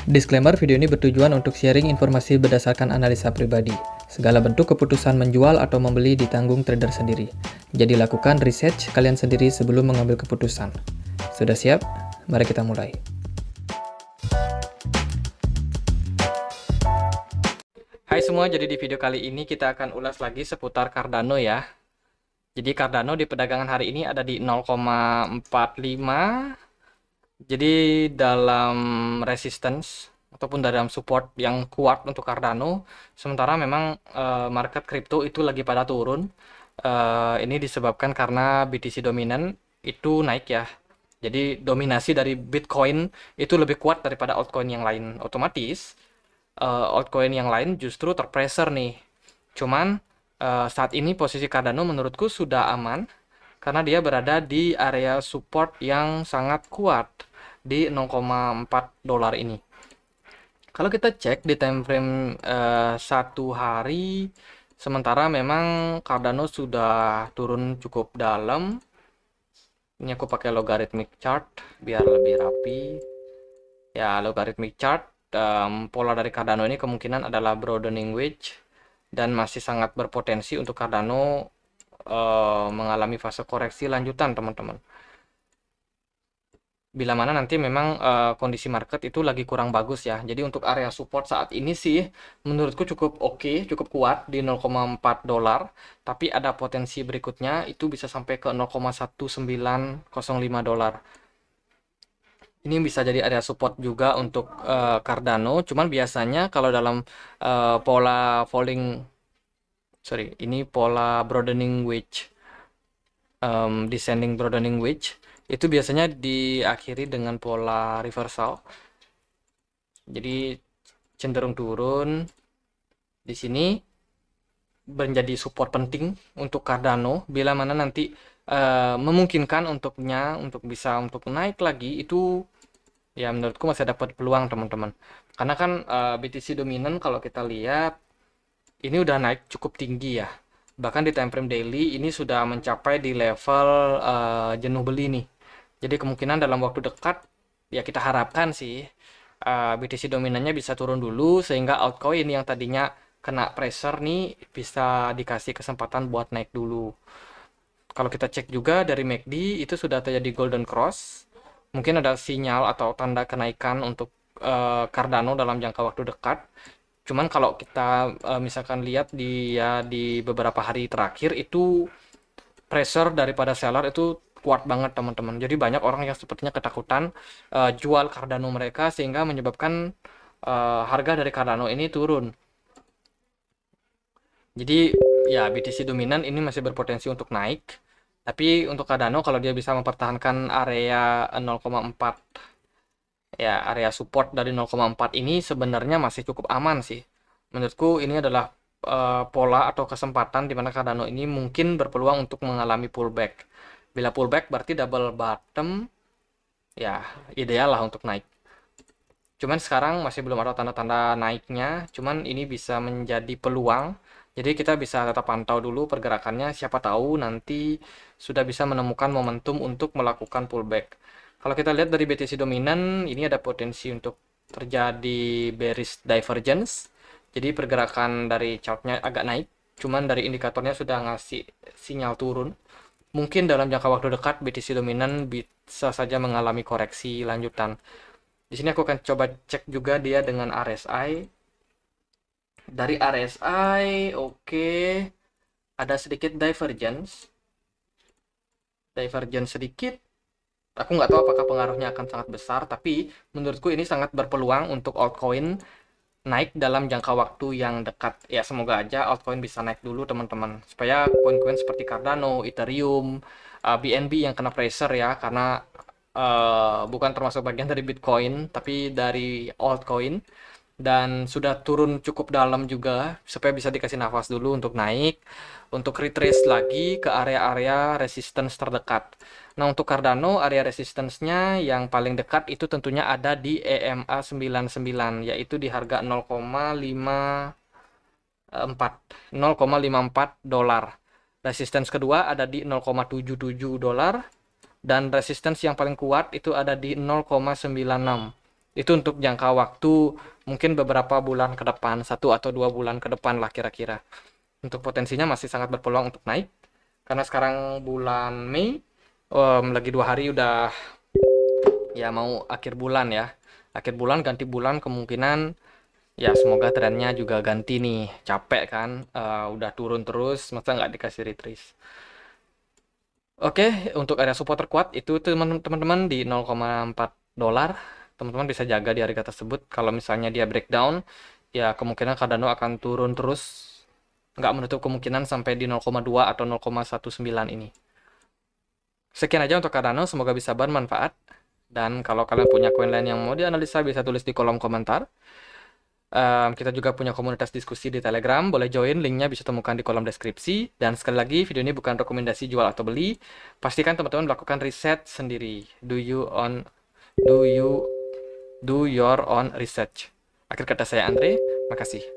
Disclaimer, video ini bertujuan untuk sharing informasi berdasarkan analisa pribadi. Segala bentuk keputusan menjual atau membeli ditanggung trader sendiri. Jadi lakukan research kalian sendiri sebelum mengambil keputusan. Sudah siap? Mari kita mulai. Hai semua, jadi di video kali ini kita akan ulas lagi seputar Cardano ya. Jadi Cardano di perdagangan hari ini ada di 0,45. Jadi dalam resistance ataupun dalam support yang kuat untuk Cardano, sementara memang market kripto itu lagi pada turun. Ini disebabkan karena BTC dominan itu naik ya. Jadi dominasi dari Bitcoin itu lebih kuat daripada altcoin yang lain. Otomatis altcoin yang lain justru terpressure nih. Cuman saat ini posisi Cardano menurutku sudah aman karena dia berada di area support yang sangat kuat di 0,4 dolar ini. Kalau kita cek di time frame 1 hari, sementara memang Cardano sudah turun cukup dalam. Ini aku pakai logarithmic chart biar lebih rapi. Ya, logarithmic chart, pola dari Cardano ini kemungkinan adalah broadening wedge dan masih sangat berpotensi untuk Cardano mengalami fase koreksi lanjutan, teman-teman. Bila mana nanti memang kondisi market itu lagi kurang bagus ya. Jadi untuk area support saat ini sih menurutku cukup oke, cukup kuat di 0,4 dolar. Tapi ada potensi berikutnya itu bisa sampai ke 0,1905 dolar. Ini bisa jadi area support juga untuk Cardano. Cuman biasanya kalau dalam pola falling, ini pola broadening wedge, descending broadening wedge, itu biasanya diakhiri dengan pola reversal. Jadi cenderung turun. Di sini menjadi support penting untuk Cardano bila mana nanti memungkinkan untuk bisa naik lagi, itu ya menurutku masih dapat peluang, teman-teman. Karena kan BTC dominan kalau kita lihat ini udah naik cukup tinggi ya. Bahkan di time frame daily ini sudah mencapai di level jenuh beli nih. Jadi kemungkinan dalam waktu dekat ya kita harapkan sih BTC dominannya bisa turun dulu sehingga altcoin yang tadinya kena pressure nih bisa dikasih kesempatan buat naik dulu. Kalau kita cek juga dari MACD itu sudah terjadi golden cross. Mungkin ada sinyal atau tanda kenaikan untuk Cardano dalam jangka waktu dekat. Cuman kalau kita misalkan lihat di beberapa hari terakhir itu pressure daripada seller itu kuat banget, teman-teman. Jadi banyak orang yang sepertinya ketakutan jual Cardano mereka sehingga menyebabkan harga dari Cardano ini turun. Jadi ya BTC dominan ini masih berpotensi untuk naik. Tapi untuk Cardano kalau dia bisa mempertahankan area 0,4, ya area support dari 0,4 ini sebenarnya masih cukup aman sih. Menurutku ini adalah pola atau kesempatan di mana Cardano ini mungkin berpeluang untuk mengalami pullback. Bila pullback berarti double bottom, ya ideal lah untuk naik. Cuman sekarang masih belum ada tanda-tanda naiknya, cuman ini bisa menjadi peluang. Jadi kita bisa tetap pantau dulu pergerakannya, siapa tahu nanti sudah bisa menemukan momentum untuk melakukan pullback. Kalau kita lihat dari BTC dominan, ini ada potensi untuk terjadi bearish divergence. Jadi pergerakan dari chartnya agak naik, cuman dari indikatornya sudah ngasih sinyal turun. Mungkin dalam jangka waktu dekat BTC dominan bisa saja mengalami koreksi lanjutan. Di sini aku akan coba cek juga dia dengan RSI. Dari RSI, oke, ada sedikit divergence sedikit. Aku nggak tahu apakah pengaruhnya akan sangat besar, tapi menurutku ini sangat berpeluang untuk altcoin naik dalam jangka waktu yang dekat. Ya semoga aja altcoin bisa naik dulu, teman-teman, supaya koin-koin seperti Cardano, Ethereum, BNB yang kena pressure ya, karena bukan termasuk bagian dari Bitcoin tapi dari altcoin dan sudah turun cukup dalam juga, supaya bisa dikasih nafas dulu untuk naik, untuk retrace lagi ke area-area resistance terdekat. Nah untuk Cardano area resistance-nya yang paling dekat itu tentunya ada di EMA 99, yaitu di harga 0,54 dolar. Resistance kedua ada di 0,77 dolar dan resistance yang paling kuat itu ada di 0,96. Itu untuk jangka waktu mungkin beberapa bulan ke depan, 1 atau 2 bulan ke depan lah kira-kira. Untuk potensinya masih sangat berpeluang untuk naik. Karena sekarang bulan Mei, lagi 2 hari udah ya mau akhir bulan ya. Akhir bulan, ganti bulan kemungkinan ya semoga trennya juga ganti nih. Capek kan, udah turun terus, masa nggak dikasih retrace. Oke, untuk area support terkuat itu teman-teman di 0,4 dolar. Teman-teman bisa jaga di harga tersebut. Kalau misalnya dia breakdown, ya kemungkinan Cardano akan turun terus. Nggak menutup kemungkinan sampai di 0,2 atau 0,19 ini. Sekian aja untuk Cardano, semoga bisa bermanfaat. Dan kalau kalian punya koin lain yang mau dianalisa, bisa tulis di kolom komentar. Kita juga punya komunitas diskusi di Telegram, boleh join, linknya bisa temukan di kolom deskripsi. Dan sekali lagi, video ini bukan rekomendasi jual atau beli. Pastikan teman-teman melakukan riset sendiri. Do you do your own research. Akhir kata saya Andre, makasih.